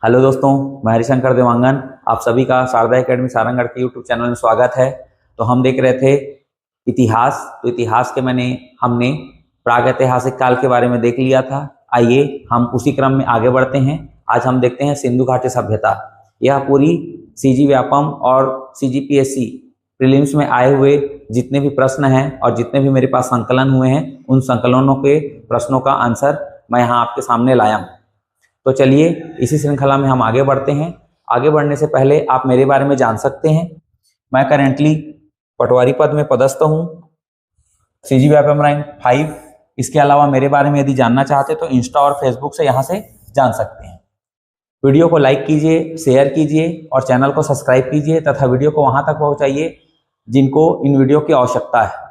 Hello दोस्तों, मैं हरिशंकर देवांगन। आप सभी का शारदा एकेडमी सारंगढ़ के यूट्यूब चैनल में स्वागत है। तो हम देख रहे थे इतिहास। तो इतिहास के हमने प्रागैतिहासिक काल के बारे में देख लिया था। आइए हम उसी क्रम में आगे बढ़ते हैं। आज हम देखते हैं सिंधु घाटी सभ्यता। यह पूरी सीजी व्यापम और सीजीपीएससी प्रीलिम्स में आए हुए जितने भी प्रश्न हैं और जितने भी मेरे पास संकलन हुए हैं, उन संकलनों के प्रश्नों का आंसर मैं यहाँ आपके सामने लाया हूँ। तो चलिए इसी श्रृंखला में हम आगे बढ़ते हैं। आगे बढ़ने से पहले आप मेरे बारे में जान सकते हैं। मैं करेंटली पटवारी पद में पदस्थ हूँ, सीजी व्यापम रैंक 5। इसके अलावा मेरे बारे में यदि जानना चाहते तो इंस्टा और फेसबुक से यहाँ से जान सकते हैं। वीडियो को लाइक कीजिए, शेयर कीजिए और चैनल को सब्सक्राइब कीजिए तथा वीडियो को वहां तक पहुंचाइए जिनको इन वीडियो की आवश्यकता है।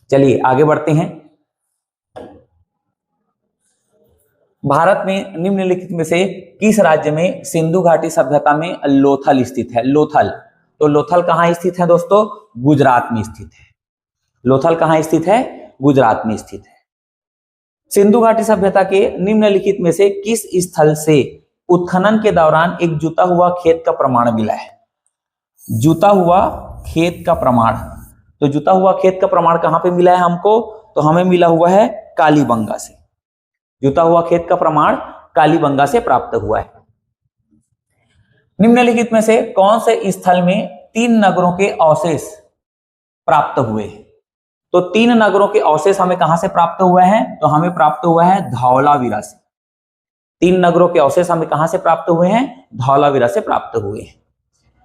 चलिए आगे बढ़ते हैं। भारत में निम्नलिखित में से किस राज्य में सिंधु घाटी सभ्यता में लोथल स्थित है? लोथल, तो लोथल कहाँ स्थित है दोस्तों? गुजरात में स्थित है। लोथल कहाँ स्थित है? गुजरात में स्थित है। सिंधु घाटी सभ्यता के निम्नलिखित में से किस स्थल से उत्खनन के दौरान एक जुता हुआ खेत का प्रमाण मिला है? जुता हुआ खेत का प्रमाण। तो जुता हुआ खेत का प्रमाण कहां पे मिला है हमको? तो हमें मिला हुआ है कालीबंगा से। जुता हुआ खेत का प्रमाण कालीबंगा से प्राप्त हुआ है। निम्नलिखित में से कौन से स्थल में 3 नगरों के अवशेष प्राप्त हुए? तो 3 नगरों के अवशेष हमें कहां से प्राप्त हुए हैं? तो हमें प्राप्त हुआ है धौलावीरा से। 3 नगरों के अवशेष हमें कहां से प्राप्त हुए हैं? धौलावीरा से प्राप्त हुए हैं।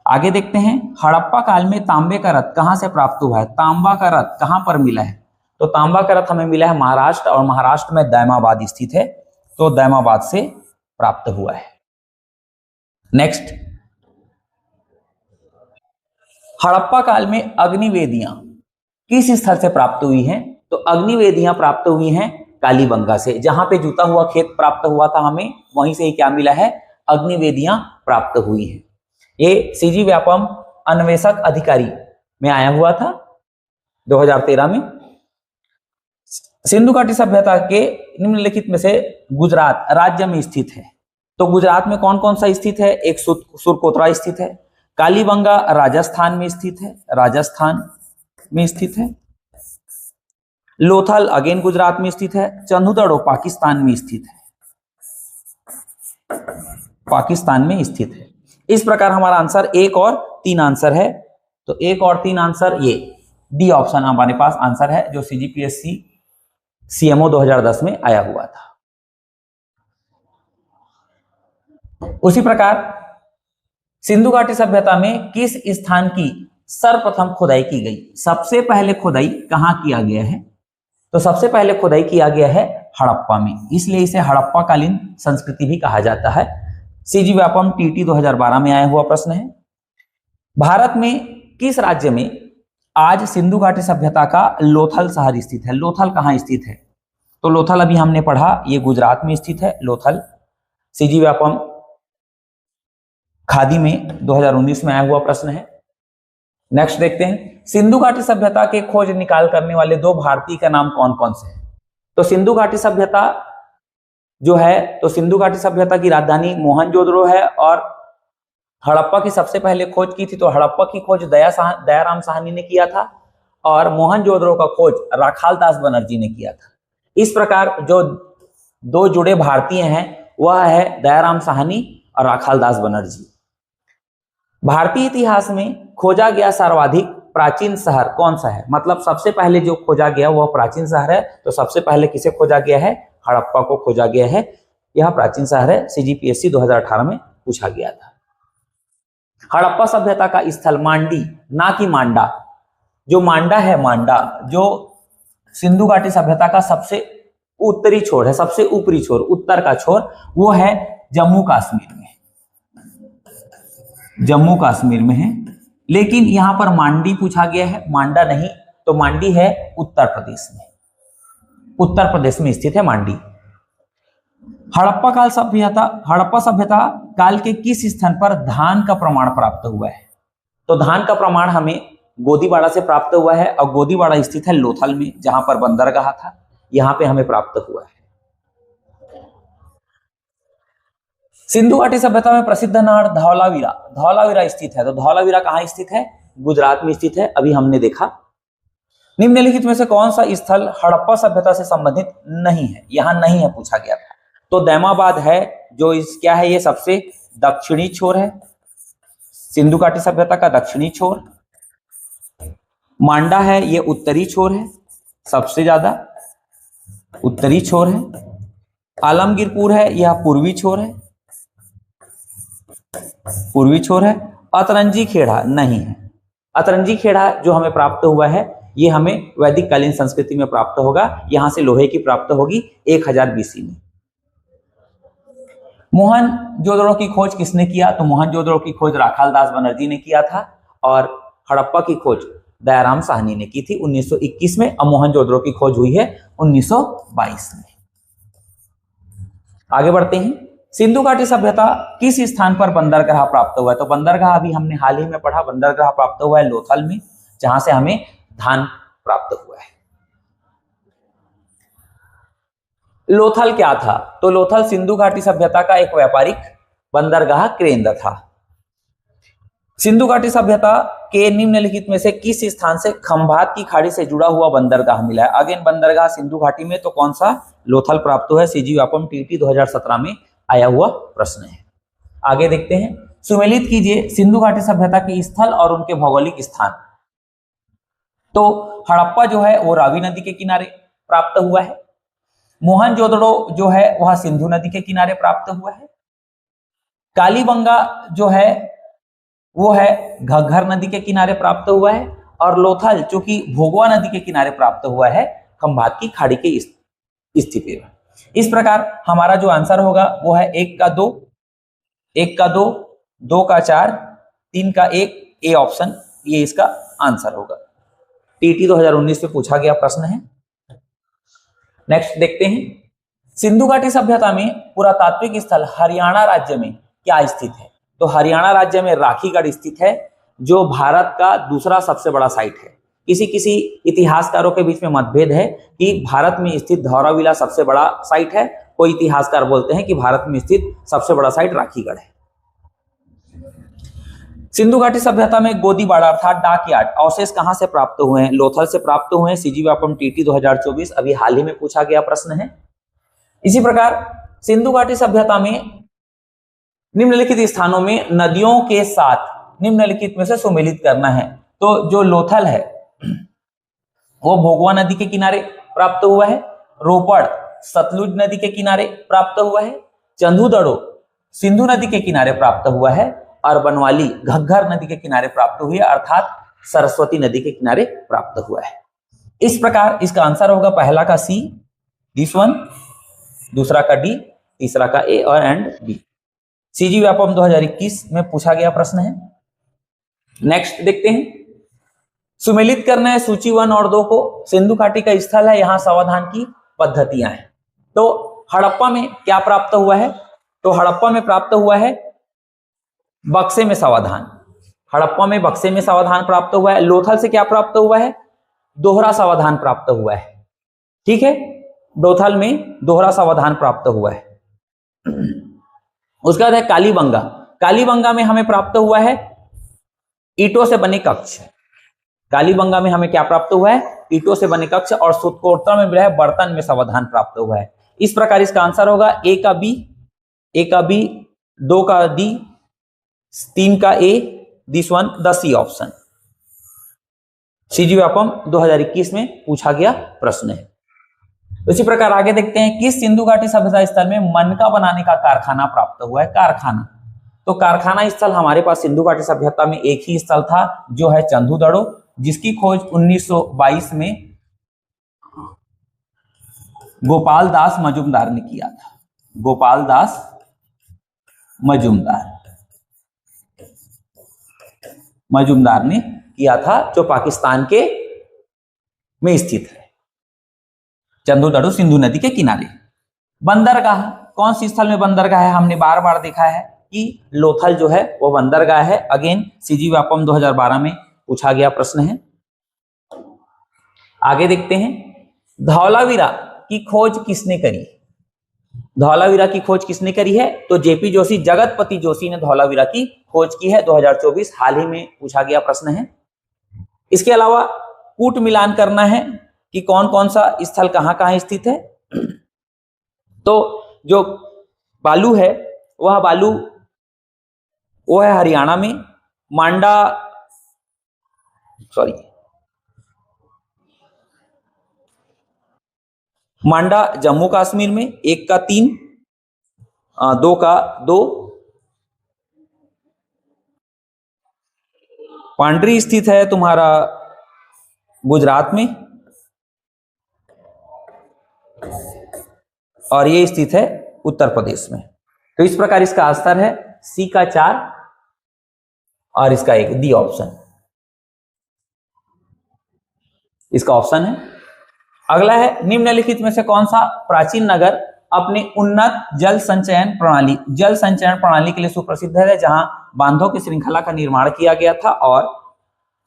आगे देखते हैं, हड़प्पा काल में तांबे का रथ कहां से प्राप्त हुआ है? तांबा का रथ कहां पर मिला है? तो तांबा का रथ हमें मिला है महाराष्ट्र, और महाराष्ट्र में दैमाबाद स्थित है। तो दैमाबाद से प्राप्त हुआ है। नेक्स्ट, हड़प्पा काल में अग्निवेदियां किस स्थल से प्राप्त हुई हैं? तो अग्निवेदियां प्राप्त हुई हैं कालीबंगा से। जहां पे जुता हुआ खेत प्राप्त हुआ था हमें, वहीं से ही क्या मिला है? अग्निवेदियां प्राप्त हुई हैं। ये सीजी व्यापम अन्वेषक अधिकारी में आया हुआ था 2013 में। सिंधु घाटी सभ्यता के निम्नलिखित में से गुजरात राज्य में स्थित है। तो गुजरात में कौन कौन सा स्थित है? एक सुरकोतरा स्थित है, कालीबंगा राजस्थान में स्थित है, राजस्थान में स्थित है, लोथल अगेन गुजरात में स्थित है, चंदुदड़ो पाकिस्तान में स्थित है, पाकिस्तान में स्थित है। इस प्रकार हमारा आंसर 1 और 3 आंसर है। तो 1 और 3 आंसर, ये डी ऑप्शन हमारे पास आंसर है जो सीजीपीएससी सीएमओ 2010 में आया हुआ था। उसी प्रकार सिंधु घाटी सभ्यता में किस स्थान की सर्वप्रथम खुदाई की गई? सबसे पहले खुदाई कहां किया गया है? तो सबसे पहले खुदाई किया गया है हड़प्पा में, इसलिए इसे हड़प्पा कालीन संस्कृति भी कहा जाता है। सीजी व्यापम टीटी 2012 में आया हुआ प्रश्न है। भारत में किस राज्य में आज सिंधु घाटी सभ्यता का लोथल शहर स्थित है? लोथल कहाँ स्थित है? तो लोथल अभी हमने पढ़ा, ये गुजरात में स्थित है लोथल। सीजी व्यापम खादी में 2019 में आया हुआ प्रश्न है। नेक्स्ट देखते हैं, सिंधु घाटी सभ्यता के खोज निकाल करने वाले 2 भारतीय का नाम कौन कौन से हैं? तो सिंधु घाटी सभ्यता जो है, तो सिंधु घाटी सभ्यता की राजधानी मोहनजोदड़ो है, और हड़प्पा की सबसे पहले खोज की थी तो हड़प्पा की खोज दयाराम साहनी ने किया था, और मोहनजोदड़ो का खोज राखाल दास बनर्जी ने किया था। इस प्रकार जो 2 जुड़े भारतीय हैं वह है दयाराम साहनी और राखाल दास बनर्जी। भारतीय इतिहास में खोजा गया सर्वाधिक प्राचीन शहर कौन सा है? मतलब सबसे पहले जो खोजा गया वह प्राचीन शहर है। तो सबसे पहले किसे खोजा गया है? हड़प्पा को खोजा गया है। यह प्राचीन शहर है, सीजीपीएससी 2018 में पूछा गया था। हड़प्पा सभ्यता का स्थल मांडी ना कि मांडा। जो मांडा है, मांडा जो सिंधु घाटी सभ्यता का सबसे उत्तरी छोर है, सबसे ऊपरी छोर, उत्तर का छोर, वो है जम्मू कश्मीर में, जम्मू कश्मीर में है। लेकिन यहां पर मांडी पूछा गया है, मांडा नहीं। तो मांडी है उत्तर प्रदेश में, उत्तर प्रदेश में स्थित है मांडी। हड़प्पा सभ्यता काल के किस स्थान पर धान का प्रमाण प्राप्त हुआ है? तो धान का प्रमाण हमें गोदीबाड़ा से प्राप्त हुआ है, और गोदीबाड़ा स्थित है लोथल में, जहां पर बंदरगाह था। यहां पे हमें प्राप्त हुआ है। सिंधु घाटी सभ्यता में प्रसिद्ध नहर धौलावीरा, धौलावीरा स्थित है। तो धौलावीरा कहाँ स्थित है? गुजरात में स्थित है, अभी हमने देखा। निम्नलिखित में से कौन सा स्थल हड़प्पा सभ्यता से संबंधित नहीं है? यहां नहीं है, पूछा गया था। तो दैमाबाद है, जो इस क्या है, ये सबसे दक्षिणी छोर है, सिंधु घाटी सभ्यता का दक्षिणी छोर। मांडा है, ये उत्तरी छोर है, सबसे ज्यादा उत्तरी छोर है। आलमगीरपुर है, यह पूर्वी छोर है, पूर्वी छोर है। अतरंजी खेड़ा नहीं है। अतरंजी खेड़ा जो हमें प्राप्त हुआ है, ये हमें वैदिक कालीन संस्कृति में प्राप्त होगा। यहां से लोहे की प्राप्त होगी 1000 BC में। मोहनजोदड़ो की खोज किसने किया? तो मोहनजोदड़ो की खोज राखालदास बनर्जी ने किया था, और हड़प्पा की खोज दयाराम साहनी ने की थी 1921 में। और मोहनजोदड़ो की खोज हुई है 1922 में। आगे बढ़ते हैं। सिंधु घाटी सभ्यता किस स्थान पर बंदरगाह प्राप्त हुआ है? तो बंदरगाह अभी हमने हाल ही में पढ़ा, बंदरगाह प्राप्त हुआ है लोथल में, जहां से हमें धान प्राप्त हुआ है। लोथल क्या था? तो लोथल सिंधु घाटी सभ्यता का एक व्यापारिक बंदरगाह केंद्र था। सिंधु घाटी सभ्यता के निम्नलिखित में से किस स्थान से खंभात की खाड़ी से जुड़ा हुआ बंदरगाह मिला है? अगेन बंदरगाह सिंधु घाटी में, तो कौन सा? लोथल प्राप्त हुआ है। सीजी व्यापम टीटी 2017 में आया हुआ प्रश्न है। आगे देखते हैं। सुमेलित कीजिए सिंधु घाटी सभ्यता के स्थल और उनके भौगोलिक स्थान। तो हड़प्पा जो है वो रावी नदी के किनारे प्राप्त हुआ है। मोहनजोदड़ो जो है वह सिंधु नदी के किनारे प्राप्त हुआ है। कालीबंगा जो है वो है घग्घर नदी के किनारे प्राप्त हुआ है। और लोथल चूंकि भोगवा नदी के किनारे प्राप्त हुआ है, खंभात की खाड़ी के स्थिति में। इस प्रकार हमारा जो आंसर होगा वो है 1 का 2, 1 का 2, 2 का 4, 3 का 1, ए ऑप्शन, ये इसका आंसर होगा। टीटी 2019 में पूछा गया प्रश्न है। नेक्स्ट देखते हैं। सिंधु घाटी सभ्यता में पुरातात्विक स्थल हरियाणा राज्य में क्या स्थित है? तो हरियाणा राज्य में राखीगढ़ स्थित है, जो भारत का दूसरा सबसे बड़ा साइट है। किसी किसी इतिहासकारों के बीच में मतभेद है कि भारत में स्थित धौलावीरा सबसे बड़ा साइट है। कोई इतिहासकार बोलते हैं कि भारत में स्थित सबसे बड़ा साइट राखीगढ़ है। सिंधु घाटी सभ्यता में गोदीबाड़ा अर्थात डाकयार्ड अवशेष कहां से प्राप्त हुए हैं? लोथल से प्राप्त हुए हैं। सीजी व्यापम टीटी 2024 अभी हाल ही में पूछा गया प्रश्न है। इसी प्रकार सिंधु घाटी सभ्यता में निम्नलिखित स्थानों में नदियों के साथ निम्नलिखित में से सुमेलित करना है। तो जो लोथल है वो भोगवा नदी के किनारे प्राप्त हुआ है। रोपड़ सतलुज नदी के किनारे प्राप्त हुआ है। चंदूदड़ो सिंधु नदी के किनारे प्राप्त हुआ है। और बनवाली घग्घर नदी के किनारे प्राप्त हुई है, अर्थात सरस्वती नदी के किनारे प्राप्त हुआ है। इस प्रकार इसका आंसर होगा पहला का सी, दिस वन, दूसरा का डी, तीसरा का ए और एंड बी। सीजी व्यापम 2021 में पूछा गया प्रश्न है। नेक्स्ट देखते हैं। सुमेलित करना है सूची 1 और 2 को। सिंधु घाटी का स्थल है, यहां समाधान की पद्धतियां हैं। तो हड़प्पा में क्या प्राप्त हुआ है? तो हड़प्पा में प्राप्त हुआ है बक्से में समाधान। हड़प्पा में बक्से में समाधान प्राप्त हुआ है। लोथल से क्या प्राप्त हुआ है? दोहरा समाधान प्राप्त हुआ है। ठीक है, लोथल में दोहरा समाधान प्राप्त हुआ है। उसके बाद है कालीबंगा। कालीबंगा में हमें प्राप्त हुआ है ईंटों से बने कक्ष। कालीबंगा में हमें क्या प्राप्त हुआ है? ईंटों से बने कक्ष। और सुतकोटा में मिला है बर्तन में समाधान प्राप्त हुआ है। इस प्रकार इसका आंसर होगा ए का बी, 2 का डी, 3 का A, this one the C option. CG Vyapam 2021 में पूछा गया प्रश्न है। इसी प्रकार आगे देखते हैं। किस सिंधु घाटी सभ्यता स्थल में मनका बनाने का कारखाना प्राप्त हुआ है? कारखाना, तो कारखाना स्थल हमारे पास सिंधु घाटी सभ्यता में एक ही स्थल था, जो है चंदूदड़ो, जिसकी खोज 1922 में गोपाल दास मजुमदार ने किया था। गोपाल दास मजुमदार ने किया था, जो पाकिस्तान के में स्थित है। चंदूदड़ो सिंधु नदी के किनारे। बंदरगाह कौन सी स्थल में बंदरगाह है? हमने बार बार देखा है कि लोथल जो है वो बंदरगाह है। अगेन सीजी व्यापम 2012 में पूछा गया प्रश्न है। आगे देखते हैं। धौलावीरा की खोज किसने करी? धौलावीरा की खोज किसने करी है? तो जेपी जोशी, जगतपति जोशी ने धौलावीरा की खोज की है। 2024 हाल ही में पूछा गया प्रश्न है। इसके अलावा कूट मिलान करना है कि कौन कौन सा स्थल कहां कहां स्थित है। तो जो बालू है वह बालू वो है हरियाणा में, मांडा मांडा जम्मू कश्मीर में, 1 का 3, 2 का 2। पांड्री स्थित है तुम्हारा गुजरात में, और ये स्थित है उत्तर प्रदेश में। तो इस प्रकार इसका आंसर है सी का 4 और इसका 1, डी ऑप्शन इसका ऑप्शन है। अगला है निम्नलिखित में से कौन सा प्राचीन नगर अपने उन्नत जल संचयन प्रणाली के लिए सुप्रसिद्ध है, जहां बांधों की श्रृंखला का निर्माण किया गया था और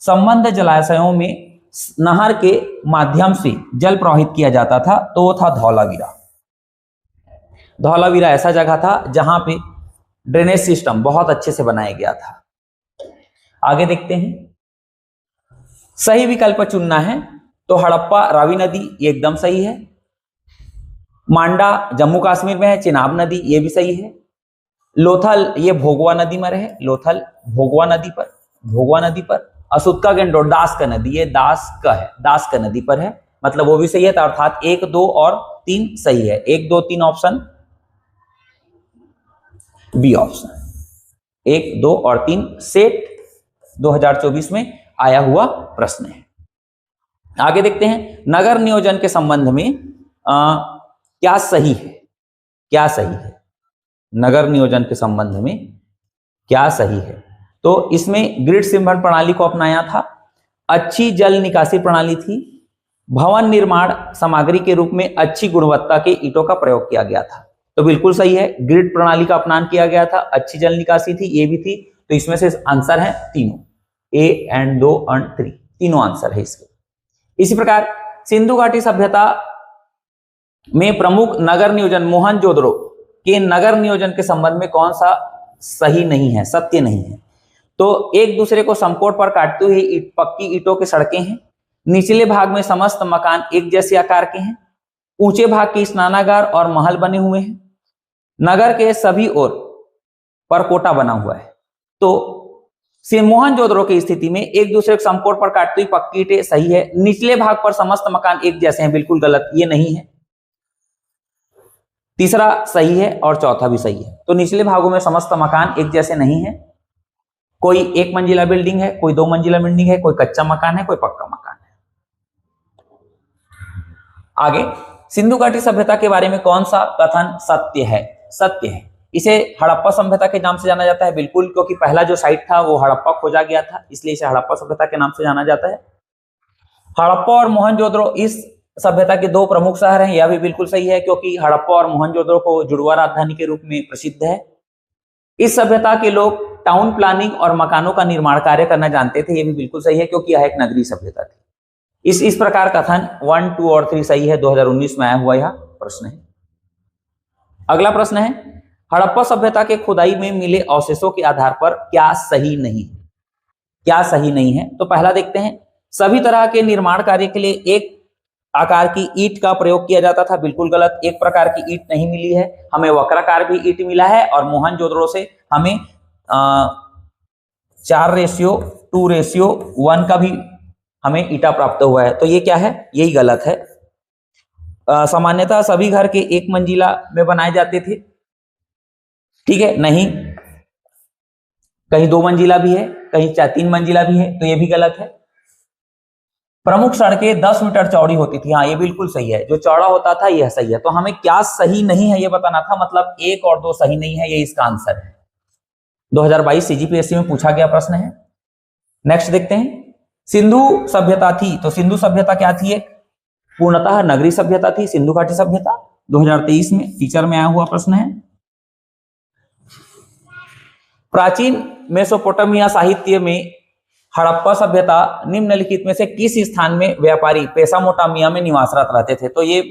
संबंध जलाशयों में नहर के माध्यम से जल प्रवाहित किया जाता था। तो वो था धौलावीरा। धौलावीरा ऐसा जगह था जहां पे ड्रेनेज सिस्टम बहुत अच्छे से बनाया गया था। आगे देखते हैं, सही विकल्प चुनना है। तो हड़प्पा रावी नदी ये एकदम सही है। मांडा जम्मू कश्मीर में है, चिनाब नदी ये भी सही है। लोथल ये भोगवा नदी में रहे, लोथल भोगवा नदी पर। असुत्का गेंडोर दास का नदी, ये दास का नदी पर है, मतलब वो भी सही है। तो अर्थात 1, 2 और 3 सही है। 1, 2, 3 ऑप्शन बी ऑप्शन, 1, 2 और 3 सेट 2024 में आया हुआ प्रश्न है। आगे देखते हैं, नगर नियोजन के संबंध में क्या सही है, नगर नियोजन के संबंध में क्या सही है। तो इसमें ग्रिड सिंबल प्रणाली को अपनाया था, अच्छी जल निकासी प्रणाली थी, भवन निर्माण सामग्री के रूप में अच्छी गुणवत्ता के ईंटों का प्रयोग किया गया था। तो बिल्कुल सही है, ग्रिड प्रणाली का अपनान किया गया था, अच्छी जल निकासी थी, ये भी थी। तो इसमें से आंसर है तीनों, ए एंड 2 और 3 तीनों आंसर है इसके। इसी प्रकार सिंधु घाटी सभ्यता में प्रमुख नगर नियोजन मोहनजोदड़ो के नगर नियोजन के संबंध में कौन सा सही नहीं है, सत्य नहीं है। तो एक दूसरे को समकोण पर काटते हुए पक्की ईंटों की सड़कें हैं, निचले भाग में समस्त मकान एक जैसे आकार के हैं, ऊंचे भाग के स्नानागार और महल बने हुए हैं, नगर के सभी ओर परकोटा बना हुआ है। तो मोहनजोदड़ो की स्थिति में एक दूसरे को समकोण पर काटती हुई पक्की ईंटें सही है। निचले भाग पर समस्त मकान एक जैसे हैं, बिल्कुल गलत, ये नहीं है। तीसरा सही है और चौथा भी सही है। तो निचले भागों में समस्त मकान एक जैसे नहीं है, कोई 1 मंजिला बिल्डिंग है, कोई 2 मंजिला बिल्डिंग है, कोई कच्चा मकान है, कोई पक्का मकान है। आगे, सिंधु घाटी सभ्यता के बारे में कौन सा कथन सत्य है। इसे हड़प्पा सभ्यता के नाम से जाना जाता है, बिल्कुल, क्योंकि पहला जो साइट था वो हड़प्पा खोजा गया था, इसलिए इसे हड़प्पा सभ्यता के नाम से जाना जाता है। हड़प्पा और मोहनजोदड़ो इस सभ्यता के 2 प्रमुख शहर हैं, यह भी बिल्कुल सही है, क्योंकि हड़प्पा और मोहनजोदड़ो को जुड़वा राजधानी के रूप में प्रसिद्ध है। इस सभ्यता के लोग टाउन प्लानिंग और मकानों का निर्माण कार्य करना जानते थे, यह भी बिल्कुल सही है, क्योंकि यह एक नगरीय सभ्यता थी। इस प्रकार कथन 1, 2 और 3 सही है। 2019 में आया हुआ यह प्रश्न है। अगला प्रश्न है, हड़प्पा सभ्यता के खुदाई में मिले अवशेषों के आधार पर क्या सही नहीं है। तो पहला देखते हैं, सभी तरह के निर्माण कार्य के लिए एक आकार की ईंट का प्रयोग किया जाता था, बिल्कुल गलत। एक प्रकार की ईंट नहीं मिली है, हमें वक्राकार भी ईंट मिला है, और मोहनजोदड़ो से हमें 4:2:1 का भी हमें ईंटा प्राप्त हुआ है। तो ये क्या है, यही गलत है। सामान्यतः सभी घर के 1 मंजिला में बनाए जाते थे, ठीक है, नहीं, कहीं 2 मंजिला भी है, कहीं 3 मंजिला भी है, तो ये भी गलत है। प्रमुख सड़कें 10 मीटर चौड़ी होती थी, हाँ ये बिल्कुल सही है, जो चौड़ा होता था यह सही है। तो हमें क्या सही नहीं है ये बताना था, मतलब 1 और 2 सही नहीं है, ये इसका आंसर है। 2022 सीजीपीएससी में पूछा गया प्रश्न है। नेक्स्ट देखते हैं, सिंधु सभ्यता थी, तो सिंधु सभ्यता क्या थी, एक पूर्णतः नगरीय सभ्यता थी सिंधु घाटी सभ्यता। 2023 में टीचर में आया हुआ प्रश्न है। प्राचीन मेसोपोटामिया साहित्य में हड़प्पा सभ्यता निम्नलिखित में से किस स्थान में व्यापारी पेसामोटामिया में निवासरत रहते थे। तो ये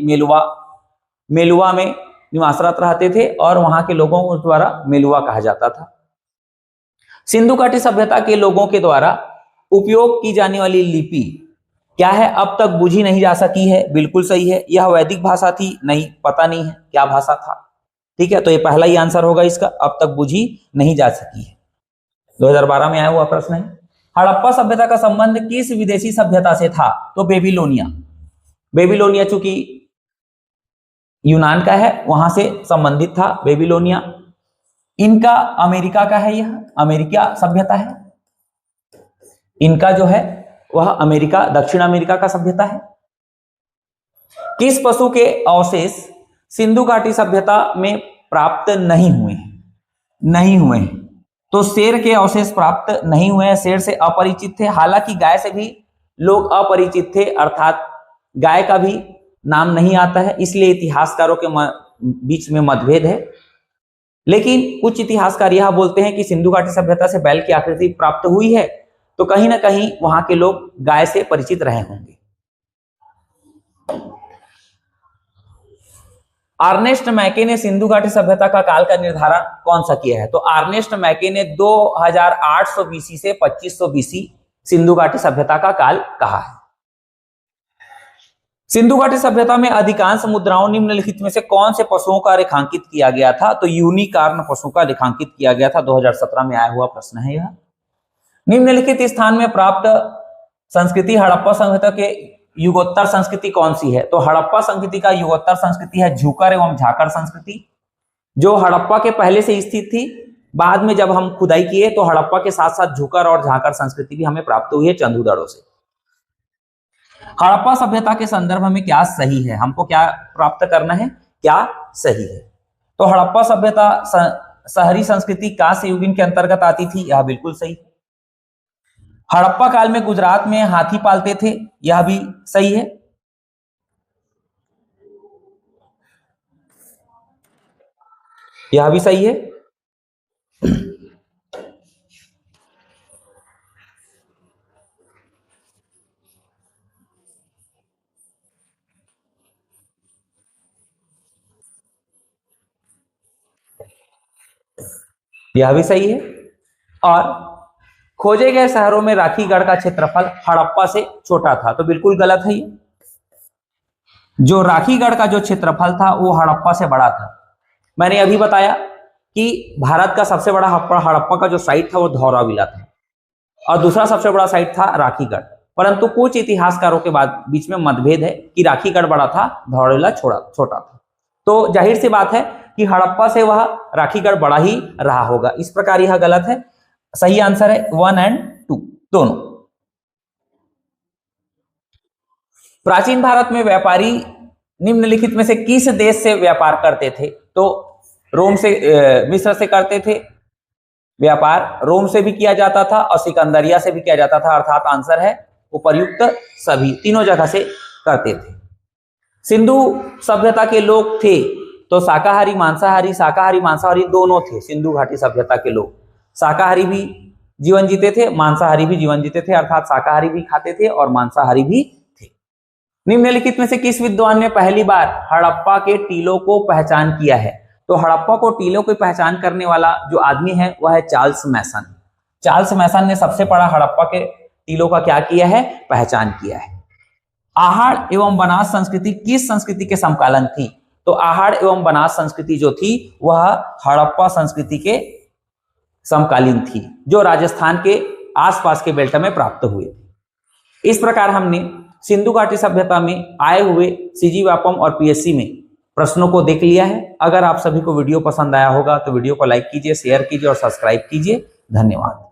मेलुआ में निवासरत रहते थे और वहां के लोगों को द्वारा मेलुआ कहा जाता था। सिंधु घाटी सभ्यता के लोगों के द्वारा उपयोग की जाने वाली लिपि क्या है? अब तक बुझी नहीं जा सकी है। बिल्कुल सही है। यह वैदिक भाषा थी? नहीं, पता नहीं है क्या भाषा था। ठीक है, तो ये पहला ही आंसर होगा इसका, अब तक बुझी नहीं जा सकी है। 2012 में आया हुआ प्रश्न है। हड़प्पा सभ्यता का संबंध किस विदेशी सभ्यता से था? तो बेबीलोनिया। बेबीलोनिया चूंकि यूनान का है, वहां से संबंधित था बेबीलोनिया। इनका अमेरिका का है, यह अमेरिका सभ्यता है। इनका जो है वह अमेरिका, दक्षिण अमेरिका का सभ्यता है। किस पशु के अवशेष सिंधु घाटी सभ्यता में प्राप्त नहीं हुए? नहीं हुए। तो शेर के अवशेष प्राप्त नहीं हुए हैं, शेर से अपरिचित थे। हालांकि गाय से भी लोग अपरिचित थे, अर्थात गाय का भी नाम नहीं आता है, इसलिए इतिहासकारों के बीच में मतभेद है। लेकिन कुछ इतिहासकार यह बोलते हैं कि सिंधु घाटी सभ्यता से बैल की आकृति प्राप्त हुई है, तो कहीं ना कहीं वहां के लोग गाय से परिचित रहे होंगे। आर्नेस्ट मैके ने सिंधु घाटी सभ्यता का काल का निर्धारण कौन सा किया है? तो आर्नेस्ट मैके ने 2800 बीसी से 2500 बीसी सिंधु घाटी सभ्यता का काल कहा है। सिंधु घाटी सभ्यता में अधिकांश मुद्राओं निम्नलिखित में से कौन से पशुओं का रेखांकित किया गया था? तो यूनिकॉर्न पशु का रेखांकित किया गया था। 2017 में आया हुआ प्रश्न है यह। निम्नलिखित स्थान में प्राप्त संस्कृति हड़प्पा सभ्यता के युगोत्तर संस्कृति कौन सी है? तो हड़प्पा संस्कृति का युगोत्तर संस्कृति है झूकर एवं झाकर संस्कृति, जो हड़प्पा के पहले से स्थित थी। बाद में जब हम खुदाई किए तो हड़प्पा के साथ साथ झूकर और झाकर संस्कृति भी हमें प्राप्त हुई है चंदूदड़ों से। हड़प्पा सभ्यता के संदर्भ में क्या सही है? हमको क्या प्राप्त करना है, क्या सही है? तो हड़प्पा सभ्यता शहरी संस्कृति का युगीन के अंतर्गत आती थी, यह बिल्कुल सही। हड़प्पा काल में गुजरात में हाथी पालते थे, यह भी सही है। यह भी सही है। यह भी सही है। और खोजे गए शहरों में राखीगढ़ का क्षेत्रफल हड़प्पा से छोटा था, तो बिल्कुल गलत है ये। जो राखीगढ़ का जो क्षेत्रफल था वो हड़प्पा से बड़ा था। मैंने अभी बताया कि भारत का सबसे बड़ा हड़प्पा का जो साइट था वो धौलावीरा था और दूसरा सबसे बड़ा साइट था राखीगढ़। परंतु कुछ इतिहासकारों के बीच में मतभेद है कि राखीगढ़ बड़ा था, धौलावीरा छोटा था। तो जाहिर सी बात है कि हड़प्पा से वह राखीगढ़ बड़ा ही रहा होगा। इस प्रकार यह गलत है। सही आंसर है 1 और 2 दोनों। प्राचीन भारत में व्यापारी निम्नलिखित में से किस देश से व्यापार करते थे? तो रोम से, मिस्र से करते थे व्यापार। रोम से भी किया जाता था और सिकंदरिया से भी किया जाता था, अर्थात आंसर है उपर्युक्त सभी, तीनों जगह से करते थे। सिंधु सभ्यता के लोग थे तो शाकाहारी मांसाहारी दोनों थे। सिंधु घाटी सभ्यता के लोग शाकाहारी भी जीवन जीते थे, मांसाहारी भी जीवन जीते थे, अर्थात शाकाहारी भी खाते थे और मांसाहारी भी थे। निम्नलिखित में से किस विद्वान ने पहली बार हड़प्पा के टीलों को पहचान किया है? तो हड़प्पा को टीलों की पहचान करने वाला जो आदमी है वह है चार्ल्स मैसन। चार्ल्स मैसन ने सबसे बड़ा हड़प्पा के टीलों का क्या किया है? पहचान किया है। आहाड़ एवं बनास संस्कृति किस संस्कृति के समकालीन थी? तो आहाड़ एवं बनास संस्कृति जो थी वह हड़प्पा संस्कृति के समकालीन थी, जो राजस्थान के आसपास के बेल्ट में प्राप्त हुए थे। इस प्रकार हमने सिंधु घाटी सभ्यता में आए हुए सीजी व्यापम और पीएससी में प्रश्नों को देख लिया है। अगर आप सभी को वीडियो पसंद आया होगा तो वीडियो को लाइक कीजिए, शेयर कीजिए और सब्सक्राइब कीजिए। धन्यवाद।